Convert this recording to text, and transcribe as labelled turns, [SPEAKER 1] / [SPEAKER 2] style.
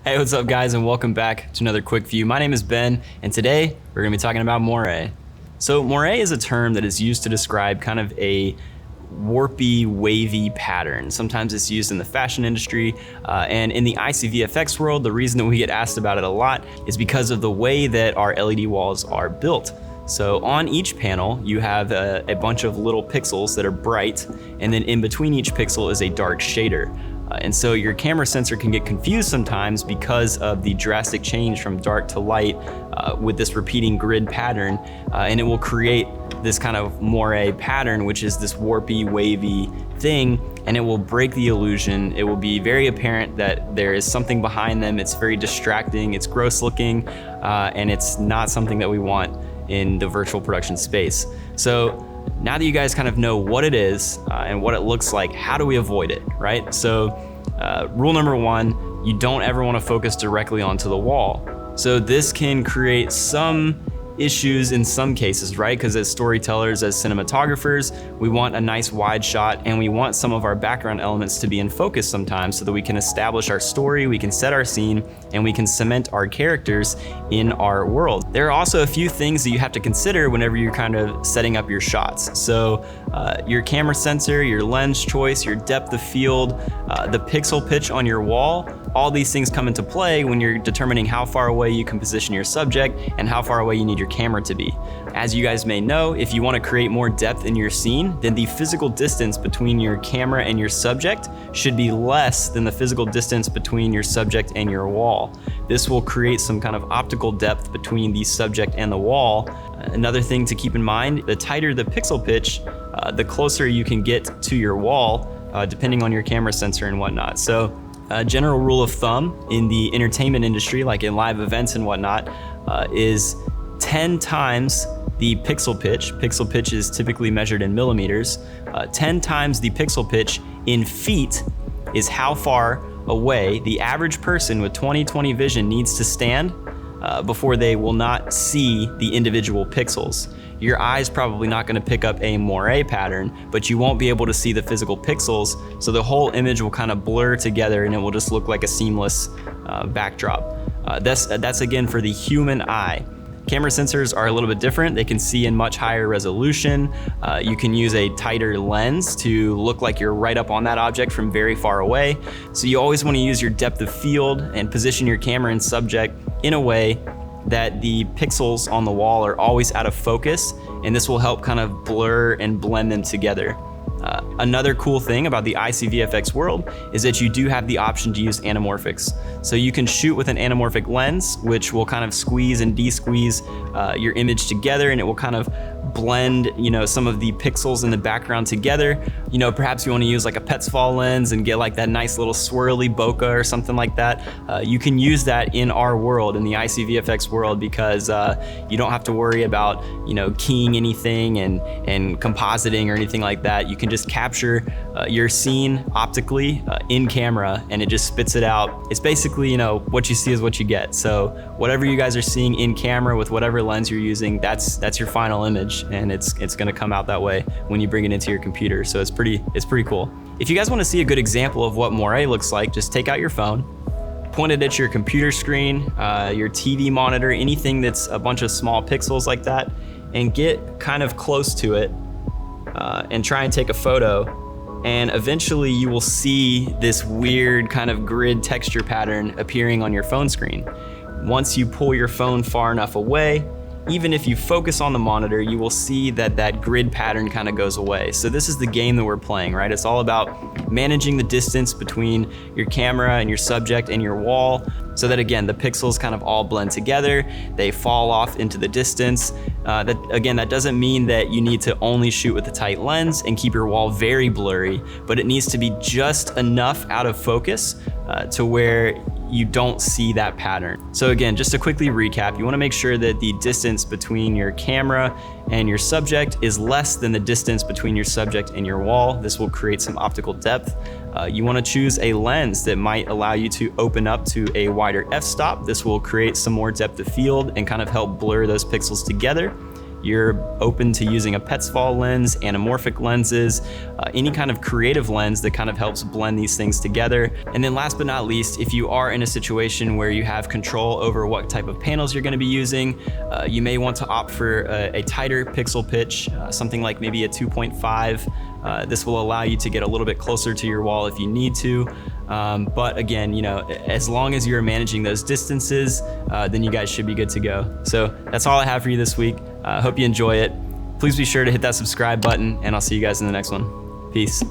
[SPEAKER 1] Hey, what's up guys, and welcome back to another quick view. My name is Ben, and today we're gonna be talking about Moiré. So Moiré is a term that is used to describe kind of a warpy, wavy pattern. Sometimes it's used in the fashion industry, and in the ICVFX world, the reason that we get asked about it a lot is because of the way that our LED walls are built. So on each panel, you have a bunch of little pixels that are bright, and then in between each pixel is a dark shader. And so your camera sensor can get confused sometimes because of the drastic change from dark to light with this repeating grid pattern, and it will create this kind of moire pattern, which is this warpy, wavy thing, and it will break the illusion. It will be very apparent that there is something behind them. It's very distracting, it's gross looking, and it's not something that we want in the virtual production space. So now that you guys kind of know what it is and what it looks like, how do we avoid it, right? So rule number one, you don't ever want to focus directly onto the wall. So this can create some issues in some cases, right? Because as storytellers, as cinematographers, we want a nice wide shot, and we want some of our background elements to be in focus sometimes so that we can establish our story, we can set our scene, and we can cement our characters in our world. There are also a few things that you have to consider whenever you're kind of setting up your shots. So your camera sensor, your lens choice, your depth of field, the pixel pitch on your wall, all these things come into play when you're determining how far away you can position your subject and how far away you need your camera to be. As you guys may know, if you want to create more depth in your scene, then the physical distance between your camera and your subject should be less than the physical distance between your subject and your wall. This will create some kind of optical depth between the subject and the wall. Another thing to keep in mind, the tighter the pixel pitch, the closer you can get to your wall, depending on your camera sensor and whatnot. So a general rule of thumb in the entertainment industry, like in live events and whatnot, is 10 times the pixel pitch. Pixel pitch is typically measured in millimeters. 10 times the pixel pitch in feet is how far away the average person with 20/20 vision needs to stand before they will not see the individual pixels. Your eye's probably not going to pick up a moire pattern, but you won't be able to see the physical pixels, so the whole image will kind of blur together and it will just look like a seamless backdrop. That's again for the human eye. Camera sensors are a little bit different. They can see in much higher resolution. You can use a tighter lens to look like you're right up on that object from very far away. So you always want to use your depth of field and position your camera and subject in a way that the pixels on the wall are always out of focus, and this will help kind of blur and blend them together. Another cool thing about the ICVFX world is that you do have the option to use anamorphics. So you can shoot with an anamorphic lens, which will kind of squeeze and de-squeeze your image together, and it will kind of blend, some of the pixels in the background together. Perhaps you want to use like a Petzval lens and get like that nice little swirly bokeh or something like that. You can use that in our world, in the ICVFX world, because you don't have to worry about, keying anything and compositing or anything like that. You can just capture your scene optically in camera, and it just spits it out. It's basically, what you see is what you get. So whatever you guys are seeing in camera with whatever lens you're using, that's your final image, and it's gonna come out that way when you bring it into your computer. So it's pretty cool. If you guys want to see a good example of what moire looks like, just take out your phone, point it at your computer screen, your TV monitor, anything that's a bunch of small pixels like that, and get kind of close to it and try and take a photo. And eventually you will see this weird kind of grid texture pattern appearing on your phone screen. Once you pull your phone far enough away, even if you focus on the monitor, you will see that grid pattern kind of goes away. So this is the game that we're playing, right? It's all about managing the distance between your camera and your subject and your wall, so that again, the pixels kind of all blend together, they fall off into the distance. That doesn't mean that you need to only shoot with a tight lens and keep your wall very blurry, but it needs to be just enough out of focus to where you don't see that pattern. So again, just to quickly recap, you wanna make sure that the distance between your camera and your subject is less than the distance between your subject and your wall. This will create some optical depth. You wanna choose a lens that might allow you to open up to a wider f-stop. This will create some more depth of field and kind of help blur those pixels together. you're open to using a Petzval lens, anamorphic lenses, any kind of creative lens that kind of helps blend these things together. And then last but not least, if you are in a situation where you have control over what type of panels you're gonna be using, you may want to opt for a tighter pixel pitch, something like maybe a 2.5. This will allow you to get a little bit closer to your wall if you need to. But again, as long as you're managing those distances, then you guys should be good to go. So that's all I have for you this week. Hope you enjoy it. Please be sure to hit that subscribe button, and I'll see you guys in the next one. Peace.